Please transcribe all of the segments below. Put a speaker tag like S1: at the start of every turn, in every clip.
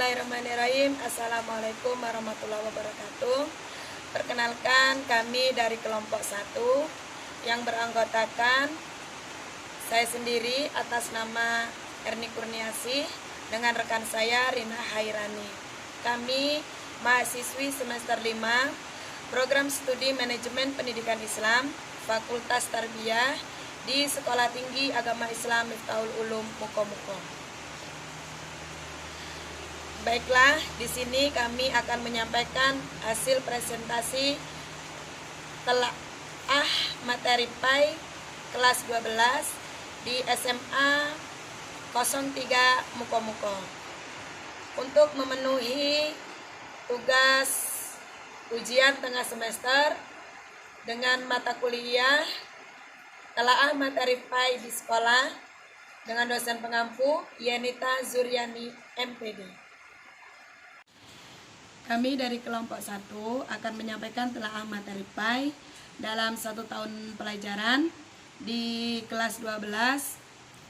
S1: Bismillahirrahmanirrahim. Assalamualaikum warahmatullahi wabarakatuh. Perkenalkan, kami dari kelompok 1 yang beranggotakan saya sendiri atas nama Erni Kurniasih dengan rekan saya Rina Hairani. Kami mahasiswi semester 5 Program Studi Manajemen Pendidikan Islam Fakultas Tarbiyah di Sekolah Tinggi Agama Islam Miftahul Ulum Muko-Muko. Baiklah, di sini kami akan menyampaikan hasil presentasi telaah materi PAI kelas 12 di SMA 03 Muko-Muko. Untuk memenuhi tugas ujian tengah semester dengan mata kuliah telaah materi PAI di sekolah dengan dosen pengampu Yenita Zuryani MPD. Kami dari kelompok 1 akan menyampaikan telaah materi PAI dalam 1 tahun pelajaran di kelas 12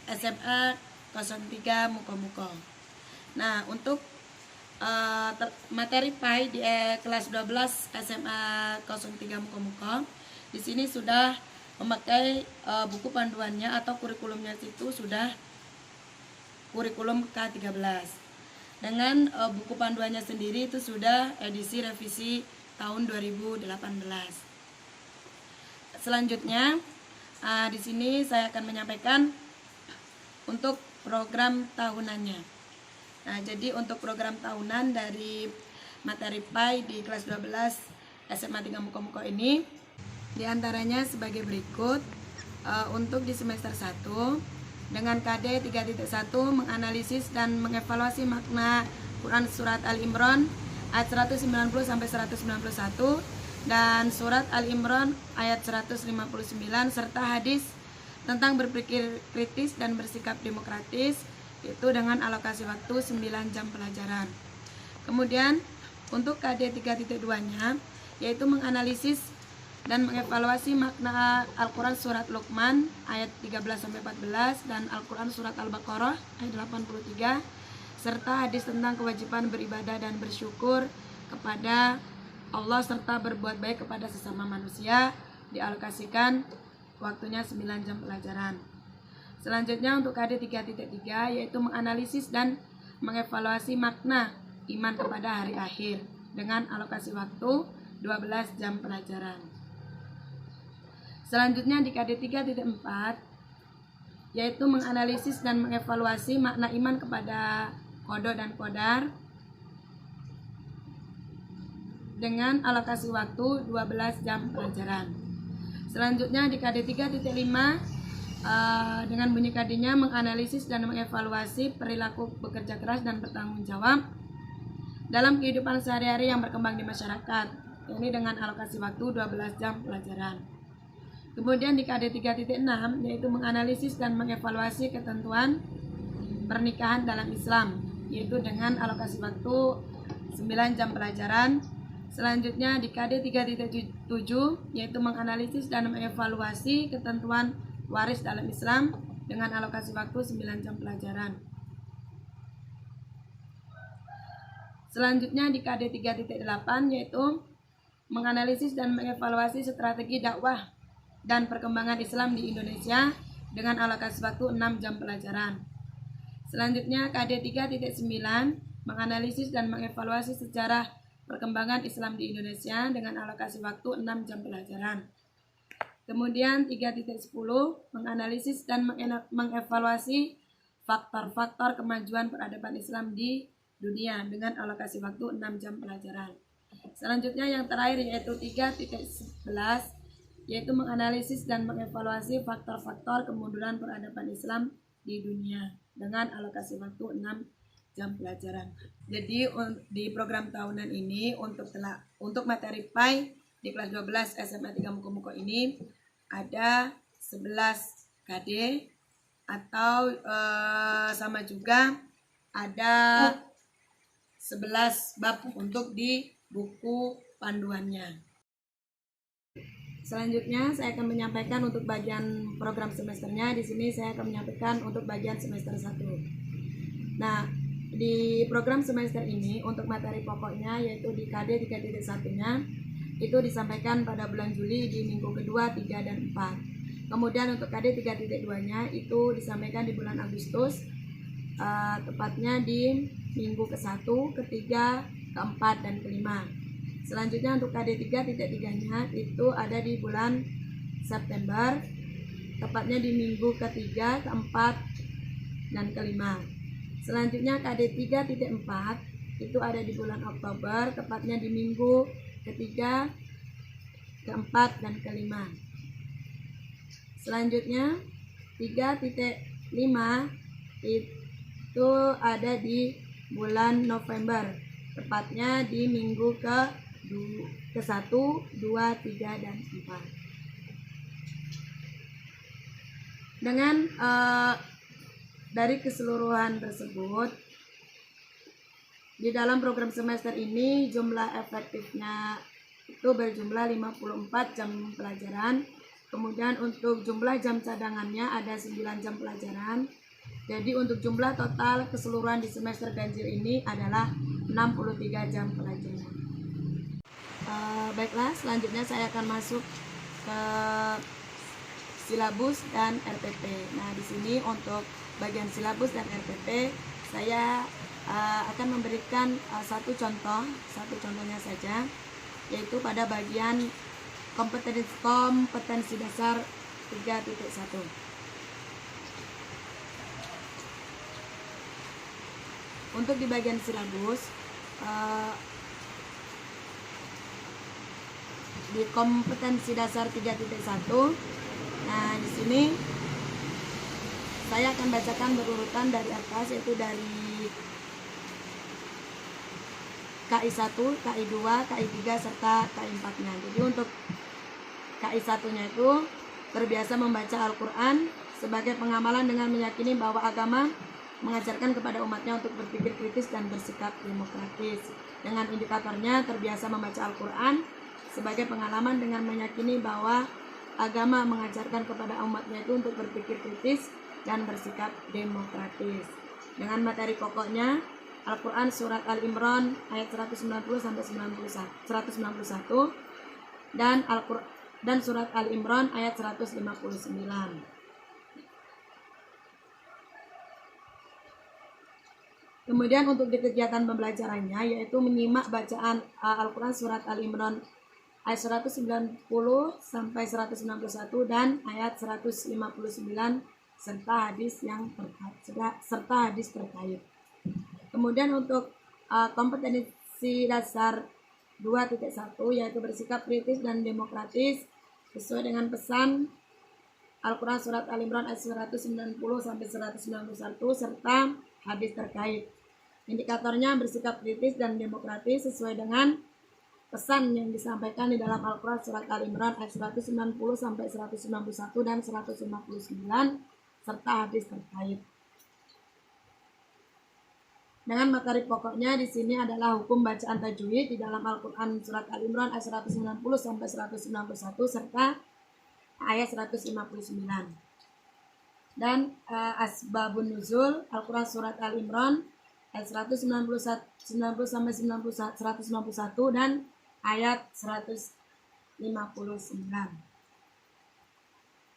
S1: SMA 03 Muko-Muko. Nah, untuk materi PAI di kelas 12 SMA 03 Muko-Muko, di sini sudah memakai buku panduannya atau kurikulumnya itu sudah kurikulum K13. Dengan buku panduannya sendiri itu sudah edisi revisi tahun 2018. Selanjutnya di sini saya akan menyampaikan untuk program tahunannya. Nah, jadi untuk program tahunan dari materi PAI di kelas 12 SMA 3 Muko-Muko ini diantaranya sebagai berikut. Untuk di semester 1 dengan KD 3.1 menganalisis dan mengevaluasi makna Quran surat Al-Imran ayat 190 sampai 191 dan surat Al-Imran ayat 159 serta hadis tentang berpikir kritis dan bersikap demokratis, itu dengan alokasi waktu 9 jam pelajaran. Kemudian untuk KD 3.2-nya yaitu menganalisis dan mengevaluasi makna Al-Quran surat Luqman ayat 13-14 dan Al-Quran surat Al-Baqarah ayat 83 serta hadis tentang kewajiban beribadah dan bersyukur kepada Allah serta berbuat baik kepada sesama manusia, dialokasikan waktunya 9 jam pelajaran. Selanjutnya untuk KD 3.3 yaitu menganalisis dan mengevaluasi makna iman kepada hari akhir dengan alokasi waktu 12 jam pelajaran. Selanjutnya di KD 3.4 yaitu menganalisis dan mengevaluasi makna iman kepada qada dan qadar dengan alokasi waktu 12 jam pelajaran. Selanjutnya di KD 3.5 dengan bunyi KD-nya menganalisis dan mengevaluasi perilaku bekerja keras dan bertanggung jawab dalam kehidupan sehari-hari yang berkembang di masyarakat. Ini dengan alokasi waktu 12 jam pelajaran. Kemudian di KD 3.6 yaitu menganalisis dan mengevaluasi ketentuan pernikahan dalam Islam, yaitu dengan alokasi waktu 9 jam pelajaran. Selanjutnya di KD 3.7 yaitu menganalisis dan mengevaluasi ketentuan waris dalam Islam dengan alokasi waktu 9 jam pelajaran. Selanjutnya di KD 3.8 yaitu menganalisis dan mengevaluasi strategi dakwah dan perkembangan Islam di Indonesia dengan alokasi waktu 6 jam pelajaran. Selanjutnya KD 3.9 menganalisis dan mengevaluasi sejarah perkembangan Islam di Indonesia dengan alokasi waktu 6 jam pelajaran. Kemudian 3.10 menganalisis dan mengevaluasi faktor-faktor kemajuan peradaban Islam di dunia dengan alokasi waktu 6 jam pelajaran. Selanjutnya yang terakhir yaitu 3.11 yaitu menganalisis dan mengevaluasi faktor-faktor kemunduran peradaban Islam di dunia dengan alokasi waktu 6 jam pelajaran. Jadi di program tahunan ini untuk materi PAI di kelas 12 SMA 3 Muko-Muko ini ada 11 KD atau sama juga ada 11 bab untuk di buku panduannya. Selanjutnya saya akan menyampaikan untuk bagian program semesternya. Di sini saya akan menyampaikan untuk bagian semester 1. Nah, di program semester ini untuk materi pokoknya yaitu di KD 3.1-nya itu disampaikan pada bulan Juli di minggu kedua, 3, dan 4. Kemudian untuk KD 3.2-nya itu disampaikan di bulan Agustus, tepatnya di minggu ke-1, ke-3, ke-4, dan ke-5. Selanjutnya untuk KD 3.3-nya itu ada di bulan September, tepatnya di minggu ke-3, ke-4, dan ke-5. Selanjutnya KD 3.4 itu ada di bulan Oktober, tepatnya di minggu ke-3, ke-4, dan ke-5. Selanjutnya 3.5 itu ada di bulan November, tepatnya di minggu ke-1, 2, 3, dan 4. Dengan dari keseluruhan tersebut, di dalam program semester ini jumlah efektifnya itu berjumlah 54 jam pelajaran. Kemudian untuk jumlah jam cadangannya ada 9 jam pelajaran. Jadi untuk jumlah total keseluruhan di semester ganjil ini adalah 63 jam pelajaran. Baiklah, selanjutnya saya akan masuk ke silabus dan RPP. Nah, di sini untuk bagian silabus dan RPP saya akan memberikan satu contohnya saja, yaitu pada bagian kompetensi dasar 3.1. Untuk di bagian silabus, di kompetensi dasar 3.1, nah di sini saya akan bacakan berurutan dari atas, yaitu dari KI1, KI2, KI3, serta KI4-nya. Jadi untuk KI1-nya itu terbiasa membaca Al-Quran sebagai pengamalan dengan meyakini bahwa agama mengajarkan kepada umatnya untuk berpikir kritis dan bersikap demokratis. Dengan indikatornya terbiasa membaca Al-Quran sebagai pengalaman dengan meyakini bahwa agama mengajarkan kepada umatnya itu untuk berpikir kritis dan bersikap demokratis. Dengan materi pokoknya Al-Quran surat Al-Imran ayat 190 sampai 191 dan surat Al-Imran ayat 159. Kemudian untuk di kegiatan pembelajarannya yaitu menyimak bacaan Al-Quran surat Al-Imran ayat 190 sampai 191 dan ayat 159 serta hadis terkait. Kemudian untuk kompetensi dasar 2.1 yaitu bersikap kritis dan demokratis sesuai dengan pesan Al-Quran surat Al-Imran ayat 190 sampai 191 serta hadis terkait. Indikatornya bersikap kritis dan demokratis sesuai dengan pesan yang disampaikan di dalam Al-Quran surat Al-Imran ayat 190 sampai 191 dan 159 serta hadis terkait. Dengan materi pokoknya di sini adalah hukum bacaan tajwid di dalam Al-Quran surat Al-Imran ayat 190 sampai 191 serta ayat 159. Dan asbabun nuzul Al-Quran surat Al-Imran ayat 191 sampai 191 dan ayat 159.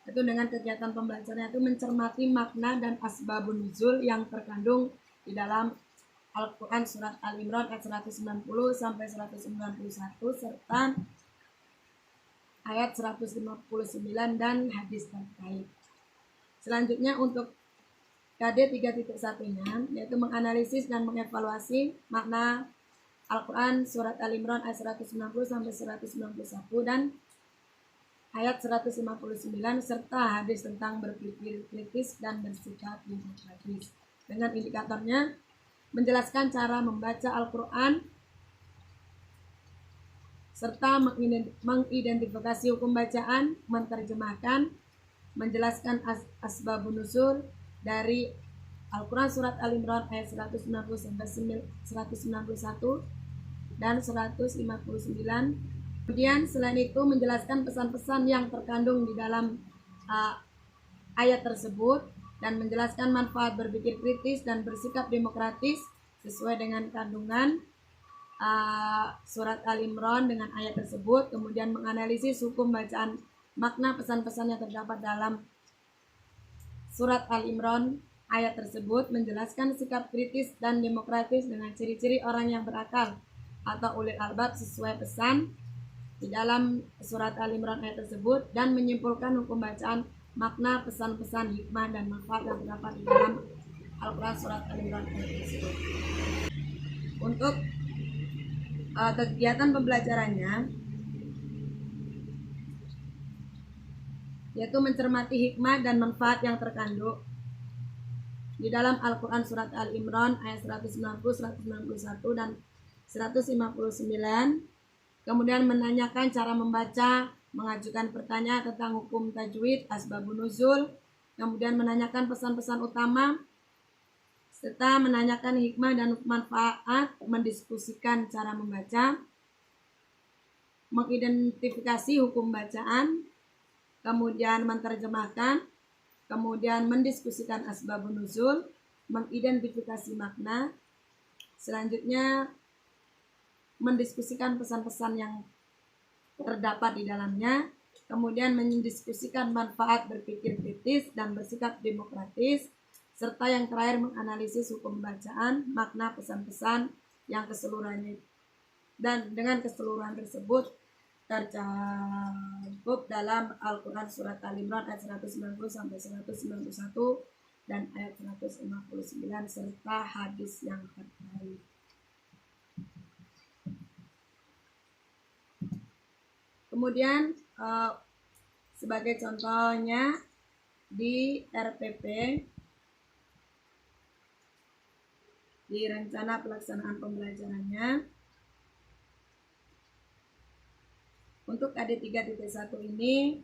S1: Itu dengan kegiatan pembelajarannya itu mencermati makna dan asbabun nuzul yang terkandung di dalam Al-Quran surat Al-Imran ayat 190 sampai 191 serta ayat 159 dan hadis terkait. Selanjutnya untuk KD 3.1-nya yaitu menganalisis dan mengevaluasi makna Al-Quran surat Al-Imran ayat 190 sampai 191 dan ayat 159 serta hadis tentang berpikir kritis dan bersikap demokratis. Dengan indikatornya menjelaskan cara membaca Al-Quran serta mengidentifikasi hukum bacaan, menerjemahkan, menjelaskan asbabun nuzul dari Al-Quran surat Al-Imran ayat 190 sampai 191 dan 159. Kemudian selain itu menjelaskan pesan-pesan yang terkandung di dalam ayat tersebut dan menjelaskan manfaat berpikir kritis dan bersikap demokratis sesuai dengan kandungan surat Al-Imran dengan ayat tersebut, kemudian menganalisis hukum bacaan makna pesan-pesan yang terdapat dalam surat Al-Imran ayat tersebut, menjelaskan sikap kritis dan demokratis dengan ciri-ciri orang yang berakal atau ulil albab sesuai pesan di dalam surat Al-Imran ayat tersebut, dan menyimpulkan hukum bacaan makna pesan-pesan hikmah dan manfaat yang terdapat di dalam Al-Quran surat Al-Imran ayat tersebut. Untuk kegiatan pembelajarannya yaitu mencermati hikmah dan manfaat yang terkandung di dalam Al-Quran surat Al-Imran ayat 190, 191, dan 159. Kemudian menanyakan cara membaca, mengajukan pertanyaan tentang hukum tajwid, asbabun nuzul, kemudian menanyakan pesan-pesan utama, serta menanyakan hikmah dan manfaat, mendiskusikan cara membaca, mengidentifikasi hukum bacaan, kemudian menerjemahkan, kemudian mendiskusikan asbabun nuzul, mengidentifikasi makna, selanjutnya mendiskusikan pesan-pesan yang terdapat di dalamnya, kemudian mendiskusikan manfaat berpikir kritis dan bersikap demokratis, serta yang terakhir menganalisis hukum bacaan, makna pesan-pesan yang keseluruhannya, dan dengan keseluruhan tersebut tercakup dalam Al-Quran surat Al-Imran ayat 190 sampai 191 dan ayat 159 serta hadis yang terkait. Kemudian sebagai contohnya di RPP, di rencana pelaksanaan pembelajarannya, untuk KD 3.1 ini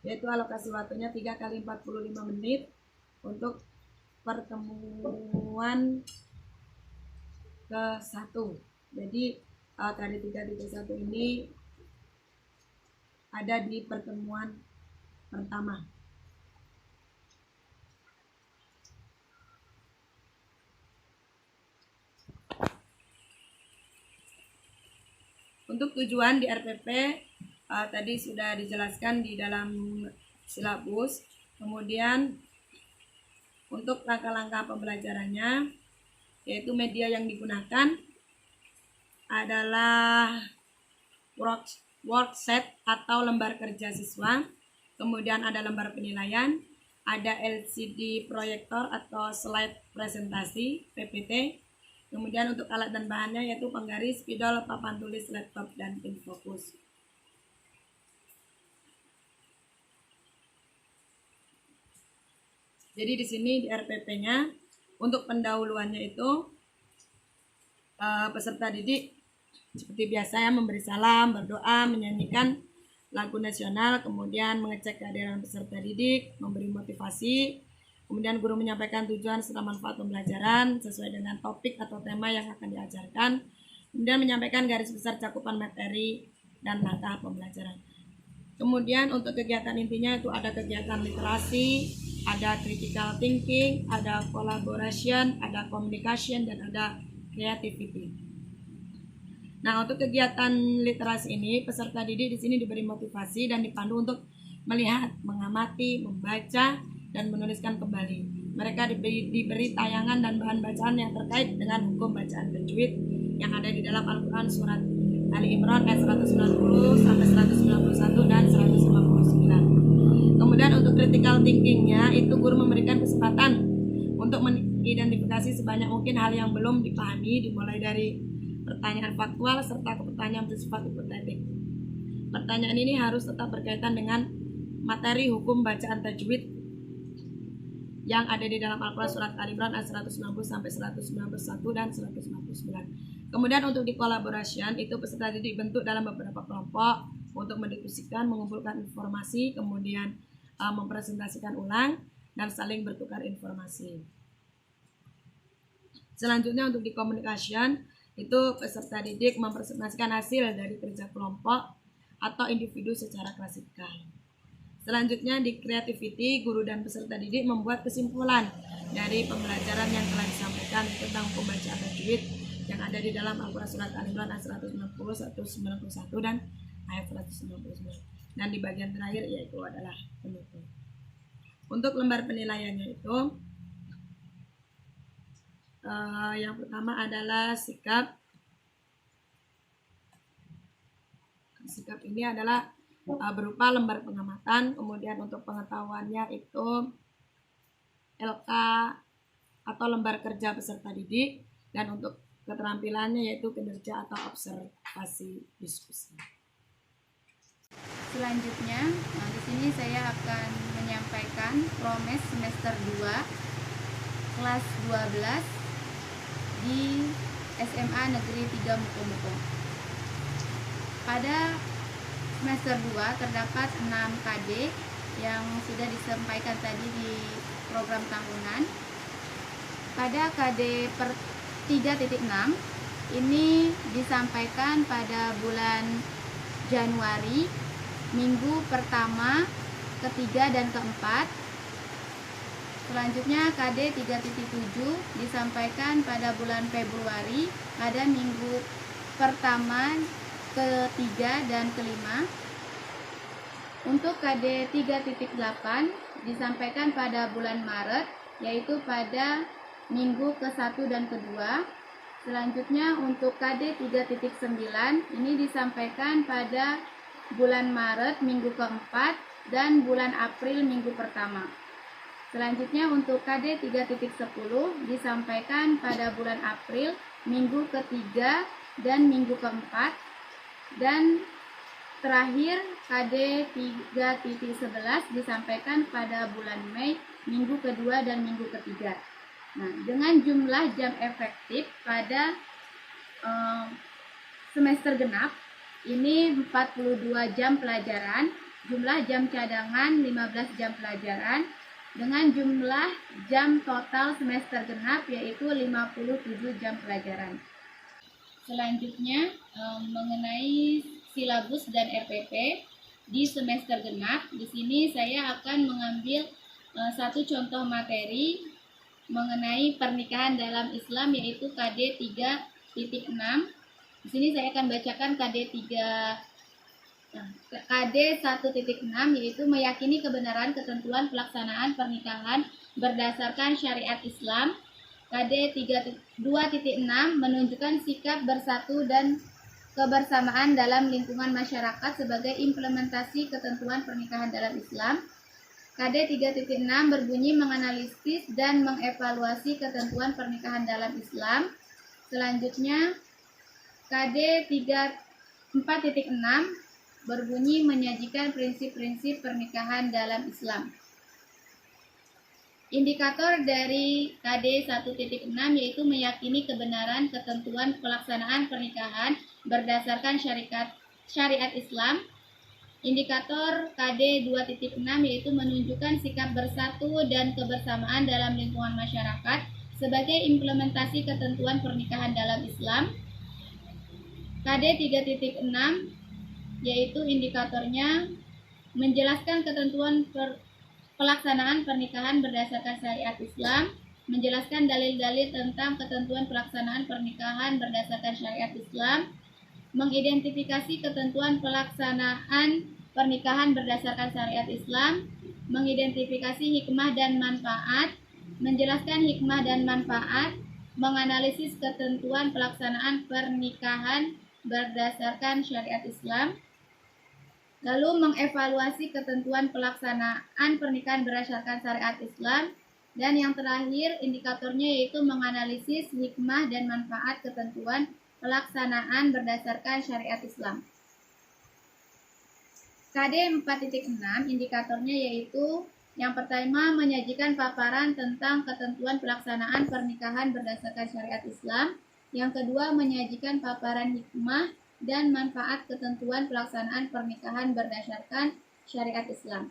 S1: yaitu alokasi waktunya 3 kali 45 menit untuk pertemuan ke-1. Jadi KD 3.1 ini ada di pertemuan pertama. Untuk tujuan di RPP tadi sudah dijelaskan di dalam silabus. Kemudian untuk langkah-langkah pembelajarannya, yaitu media yang digunakan adalah worksheet atau lembar kerja siswa, kemudian ada lembar penilaian, ada LCD proyektor atau slide presentasi PPT, kemudian untuk alat dan bahannya yaitu penggaris, spidol, papan tulis, laptop, dan infocus. Jadi di sini di RPP-nya untuk pendahuluannya itu peserta didik seperti biasa ya, memberi salam, berdoa, menyanyikan lagu nasional, kemudian mengecek kehadiran peserta didik, memberi motivasi, kemudian guru menyampaikan tujuan serta manfaat pembelajaran sesuai dengan topik atau tema yang akan diajarkan, kemudian menyampaikan garis besar cakupan materi dan langkah pembelajaran. Kemudian untuk kegiatan intinya itu ada kegiatan literasi, ada critical thinking, ada collaboration, ada communication, dan ada creativity. Nah, untuk kegiatan literasi ini, peserta didik di sini diberi motivasi dan dipandu untuk melihat, mengamati, membaca, dan menuliskan kembali. Mereka diberi tayangan dan bahan bacaan yang terkait dengan hukum bacaan tajwid yang ada di dalam Al-Quran surat Ali Imran ayat 190 sampai 191 dan 159. Kemudian untuk critical thinkingnya itu guru memberikan kesempatan untuk mengidentifikasi sebanyak mungkin hal yang belum dipahami, dimulai dari pertanyaan faktual serta ke pertanyaan bersifat hipotetik. Pertanyaan ini harus tetap berkaitan dengan materi hukum bacaan tajwid yang ada di dalam Al-Quran surat Al-Imran ayat 190 sampai 191 dan 199. Kemudian untuk di collaboration itu peserta didik bentuk dalam beberapa kelompok untuk mendiskusikan, mengumpulkan informasi, kemudian mempresentasikan ulang dan saling bertukar informasi. Selanjutnya untuk di communication itu peserta didik mempresentasikan hasil dari kerja kelompok atau individu secara klasikal. Selanjutnya di creativity, guru dan peserta didik membuat kesimpulan dari pembelajaran yang telah disampaikan tentang pembacaan tajwid yang ada di dalam Al-Quran Surat Al-Imran ayat 190, 191 dan ayat 199. Dan di bagian terakhir yaitu adalah penutup. Untuk lembar penilaiannya itu yang pertama adalah sikap. Sikap ini adalah berupa lembar pengamatan, kemudian untuk pengetahuannya itu LK atau lembar kerja peserta didik, dan untuk keterampilannya yaitu kinerja atau observasi diskusi.
S2: Selanjutnya, di sini saya akan menyampaikan promes semester 2 kelas 12 di SMA Negeri 3 Muko-Muko. Pada semester 2 terdapat 6 KD yang sudah disampaikan tadi di program tahunan. Pada KD per 3.6 ini disampaikan pada bulan Januari, minggu pertama, ketiga, dan keempat. Selanjutnya KD 3.7 disampaikan pada bulan Februari pada minggu pertama, ketiga, dan kelima. Untuk KD 3.8 disampaikan pada bulan Maret, yaitu pada minggu ke-1 dan kedua. Selanjutnya untuk KD 3.9 ini disampaikan pada bulan Maret minggu keempat dan bulan April minggu pertama. Selanjutnya untuk KD 3.10 disampaikan pada bulan April minggu ketiga dan minggu keempat. Dan terakhir KD 3.11 disampaikan pada bulan Mei minggu kedua dan minggu ketiga. Nah, dengan jumlah jam efektif pada semester genap ini 42 jam pelajaran, jumlah jam cadangan 15 jam pelajaran, dengan jumlah jam total semester genap yaitu 57 jam pelajaran. Selanjutnya mengenai silabus dan RPP di semester genap, di sini saya akan mengambil satu contoh materi mengenai pernikahan dalam Islam yaitu KD 3.6. Di sini saya akan bacakan KD 1.6 yaitu meyakini kebenaran ketentuan pelaksanaan pernikahan berdasarkan syariat Islam. KD 2.6 menunjukkan sikap bersatu dan kebersamaan dalam lingkungan masyarakat sebagai implementasi ketentuan pernikahan dalam Islam. KD 3.6 berbunyi menganalisis dan mengevaluasi ketentuan pernikahan dalam Islam. Selanjutnya KD 4.6 berbunyi menyajikan prinsip-prinsip pernikahan dalam Islam. Indikator dari KD 1.6 yaitu meyakini kebenaran ketentuan pelaksanaan pernikahan berdasarkan syariat Islam. Indikator KD 2.6 yaitu menunjukkan sikap bersatu dan kebersamaan dalam lingkungan masyarakat sebagai implementasi ketentuan pernikahan dalam Islam. KD 3.6 yaitu indikatornya menjelaskan ketentuan pelaksanaan pernikahan berdasarkan syariat Islam, menjelaskan dalil-dalil tentang ketentuan pelaksanaan pernikahan berdasarkan syariat Islam, mengidentifikasi ketentuan pelaksanaan pernikahan berdasarkan syariat Islam, mengidentifikasi hikmah dan manfaat, menjelaskan hikmah dan manfaat, menganalisis ketentuan pelaksanaan pernikahan berdasarkan syariat Islam, lalu mengevaluasi ketentuan pelaksanaan pernikahan berdasarkan syariat Islam, dan yang terakhir indikatornya yaitu menganalisis hikmah dan manfaat ketentuan pelaksanaan berdasarkan syariat Islam. KD 4.6 indikatornya yaitu yang pertama menyajikan paparan tentang ketentuan pelaksanaan pernikahan berdasarkan syariat Islam, yang kedua menyajikan paparan hikmah dan manfaat ketentuan pelaksanaan pernikahan berdasarkan syariat Islam.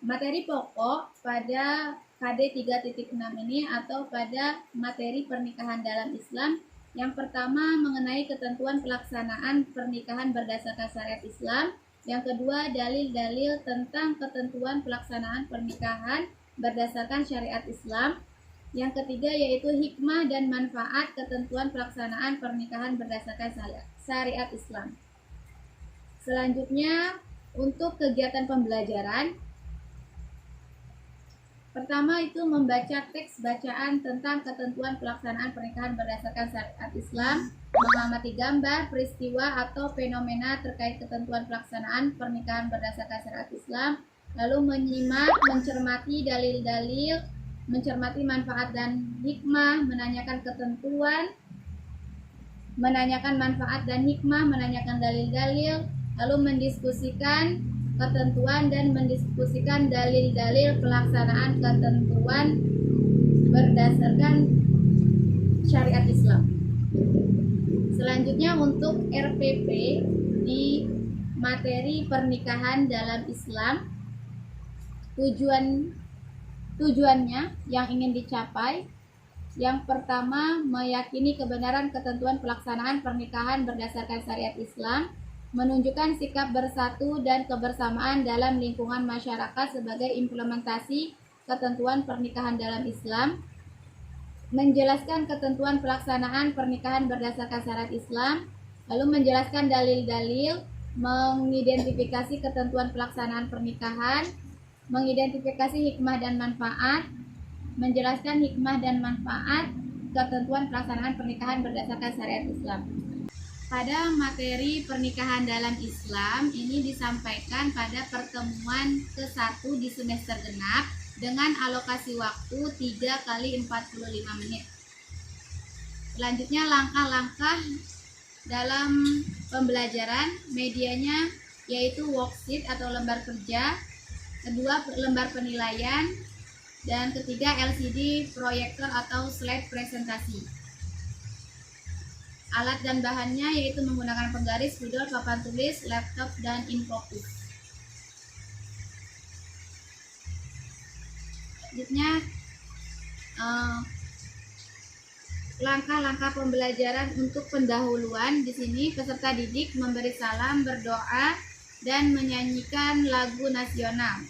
S2: Materi pokok pada KD 3.6 ini atau pada materi pernikahan dalam Islam, yang pertama mengenai ketentuan pelaksanaan pernikahan berdasarkan syariat Islam, Yang kedua, dalil-dalil tentang ketentuan pelaksanaan pernikahan berdasarkan syariat Islam. Yang ketiga yaitu hikmah dan manfaat ketentuan pelaksanaan pernikahan berdasarkan syariat Islam. Selanjutnya, untuk kegiatan pembelajaran, pertama itu membaca teks bacaan tentang ketentuan pelaksanaan pernikahan berdasarkan syariat Islam, mengamati gambar, peristiwa atau fenomena terkait ketentuan pelaksanaan pernikahan berdasarkan syariat Islam, lalu menyimak, mencermati dalil-dalil, mencermati manfaat dan hikmah, menanyakan ketentuan, menanyakan manfaat dan hikmah, menanyakan dalil-dalil, lalu mendiskusikan ketentuan dan mendiskusikan dalil-dalil pelaksanaan ketentuan berdasarkan syariat Islam. Selanjutnya untuk RPP di materi pernikahan dalam Islam, tujuannya yang ingin dicapai, yang pertama meyakini kebenaran ketentuan pelaksanaan pernikahan berdasarkan syariat Islam, menunjukkan sikap bersatu dan kebersamaan dalam lingkungan masyarakat sebagai implementasi ketentuan pernikahan dalam Islam, menjelaskan ketentuan pelaksanaan pernikahan berdasarkan syariat Islam, lalu menjelaskan dalil-dalil, mengidentifikasi ketentuan pelaksanaan pernikahan, mengidentifikasi hikmah dan manfaat, menjelaskan hikmah dan manfaat ketentuan pelaksanaan pernikahan berdasarkan syariat Islam. Pada materi pernikahan dalam Islam ini disampaikan pada pertemuan ke-1 di semester genap dengan alokasi waktu 3 kali 45 menit. Selanjutnya langkah-langkah dalam pembelajaran, medianya yaitu worksheet atau lembar kerja, kedua lembar penilaian, dan ketiga LCD proyektor atau slide presentasi. Alat dan bahannya yaitu menggunakan penggaris, spidol, papan tulis, laptop, dan infocus. Selanjutnya langkah-langkah pembelajaran untuk pendahuluan. Di sini peserta didik memberi salam, berdoa, dan menyanyikan lagu nasional.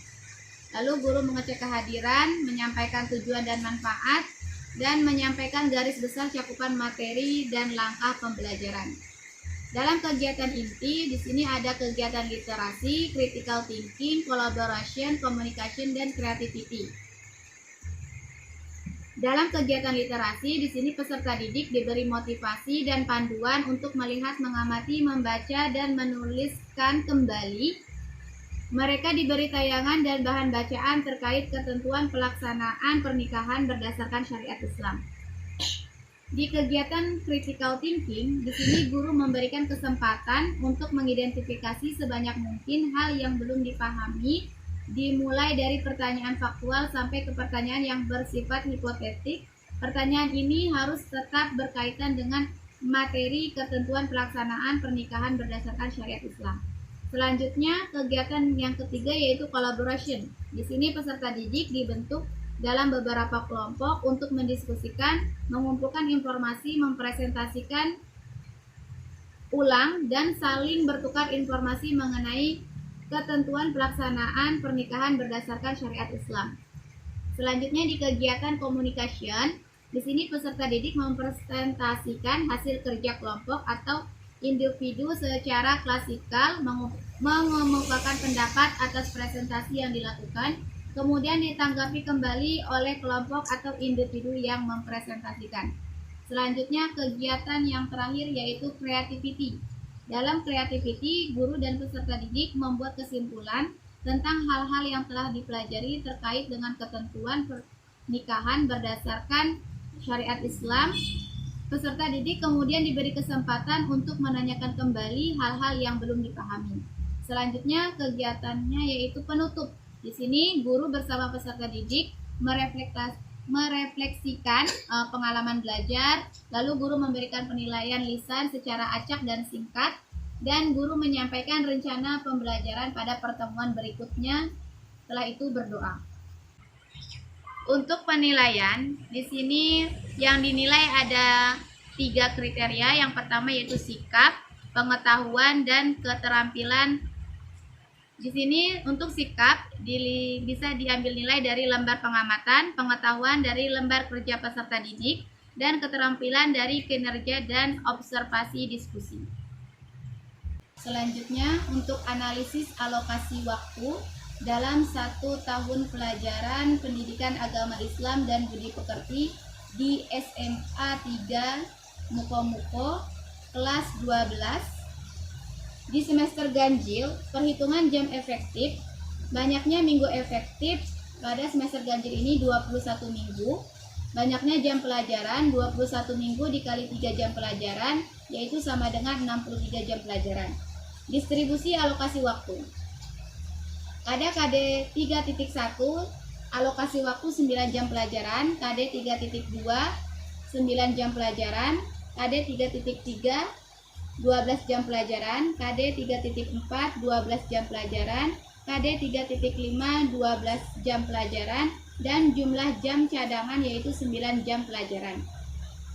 S2: Lalu guru mengecek kehadiran, menyampaikan tujuan dan manfaat, dan menyampaikan garis besar cakupan materi dan langkah pembelajaran. Dalam kegiatan inti, di sini ada kegiatan literasi, critical thinking, collaboration, communication, dan creativity. Dalam kegiatan literasi, di sini peserta didik diberi motivasi dan panduan untuk melihat, mengamati, membaca, dan menuliskan kembali. Mereka diberi tayangan dan bahan bacaan terkait ketentuan pelaksanaan pernikahan berdasarkan syariat Islam. Di kegiatan critical thinking, di sini guru memberikan kesempatan untuk mengidentifikasi sebanyak mungkin hal yang belum dipahami, dimulai dari pertanyaan faktual sampai ke pertanyaan yang bersifat hipotetik. Pertanyaan ini harus tetap berkaitan dengan materi ketentuan pelaksanaan pernikahan berdasarkan syariat Islam. Selanjutnya, kegiatan yang ketiga yaitu collaboration. Di sini peserta didik dibentuk dalam beberapa kelompok untuk mendiskusikan, mengumpulkan informasi, mempresentasikan ulang, dan saling bertukar informasi mengenai ketentuan pelaksanaan pernikahan berdasarkan syariat Islam. Selanjutnya di kegiatan communication, di sini peserta didik mempresentasikan hasil kerja kelompok atau individu secara klasikal, mengemukakan pendapat atas presentasi yang dilakukan, kemudian ditanggapi kembali oleh kelompok atau individu yang mempresentasikan. Selanjutnya kegiatan yang terakhir yaitu creativity. Dalam creativity, guru dan peserta didik membuat kesimpulan tentang hal-hal yang telah dipelajari terkait dengan ketentuan pernikahan berdasarkan syariat Islam. Peserta didik kemudian diberi kesempatan untuk menanyakan kembali hal-hal yang belum dipahami. Selanjutnya kegiatannya yaitu penutup. Di sini guru bersama peserta didik merefleksikan pengalaman belajar, lalu guru memberikan penilaian lisan secara acak dan singkat, dan guru menyampaikan rencana pembelajaran pada pertemuan berikutnya. Setelah itu berdoa. Untuk penilaian, di sini yang dinilai ada 3 kriteria. Yang pertama yaitu sikap, pengetahuan, dan keterampilan Di sini untuk sikap bisa diambil nilai dari lembar pengamatan, pengetahuan dari lembar kerja peserta didik, dan keterampilan dari kinerja dan observasi diskusi. Selanjutnya untuk analisis alokasi waktu dalam 1 tahun pelajaran pendidikan agama Islam dan budi pekerti di SMA 3 Muko-Muko kelas 12. Di semester ganjil, perhitungan jam efektif, banyaknya minggu efektif pada semester ganjil ini 21 minggu, banyaknya jam pelajaran 21 minggu dikali 3 jam pelajaran, yaitu sama dengan 63 jam pelajaran. Distribusi alokasi waktu. Pada KD 3.1, alokasi waktu 9 jam pelajaran, KD 3.2, 9 jam pelajaran, KD 3.3, 12 jam pelajaran, KD 3.4 12 jam pelajaran, KD 3.5 12 jam pelajaran, dan jumlah jam cadangan yaitu 9 jam pelajaran.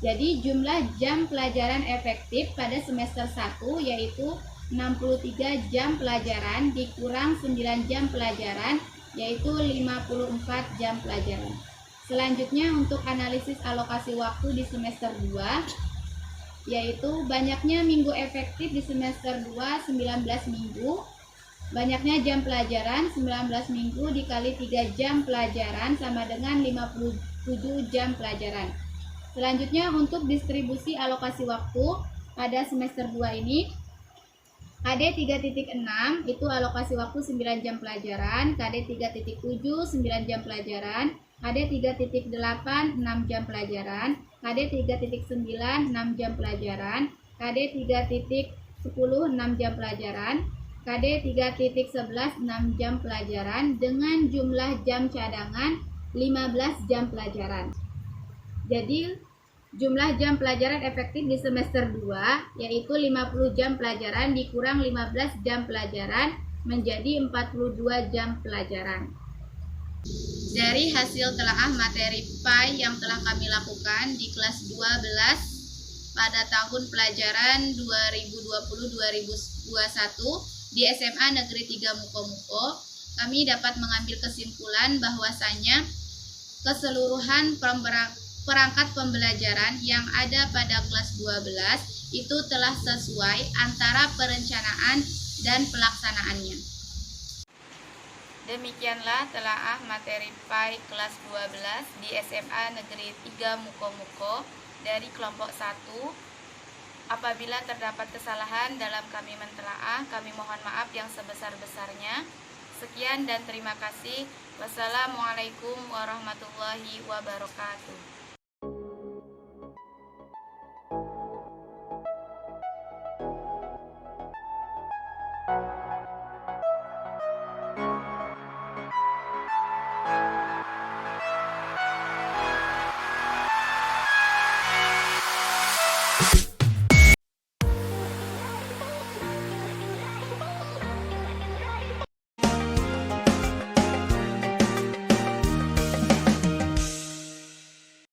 S2: Jadi jumlah jam pelajaran efektif pada semester 1 yaitu 63 jam pelajaran dikurang 9 jam pelajaran yaitu 54 jam pelajaran. Selanjutnya untuk analisis alokasi waktu di semester 2 yaitu banyaknya minggu efektif di semester 2 19 minggu, banyaknya jam pelajaran 19 minggu dikali 3 jam pelajaran sama dengan 57 jam pelajaran. Selanjutnya untuk distribusi alokasi waktu pada semester 2 ini, KD 3.6 itu alokasi waktu 9 jam pelajaran, KD 3.7 9 jam pelajaran, KD 3.8 6 jam pelajaran, KD 3.9 6 jam pelajaran, KD 3.10 6 jam pelajaran, KD 3.11 6 jam pelajaran dengan jumlah jam cadangan 15 jam pelajaran. Jadi jumlah jam pelajaran efektif di semester 2 yaitu 50 jam pelajaran dikurang 15 jam pelajaran menjadi 42 jam pelajaran. Dari hasil telaah materi PAI yang telah kami lakukan di kelas 12 pada tahun pelajaran 2020-2021 di SMA Negeri 3 Muko-Muko, kami dapat mengambil kesimpulan bahwasanya keseluruhan perangkat pembelajaran yang ada pada kelas 12 itu telah sesuai antara perencanaan dan pelaksanaannya. Demikianlah telaah materi PAI kelas 12 di SMA Negeri 3 Muko-Muko dari kelompok 1. Apabila terdapat kesalahan dalam kami mentelaah, kami mohon maaf yang sebesar-besarnya. Sekian dan terima kasih. Wassalamualaikum warahmatullahi wabarakatuh.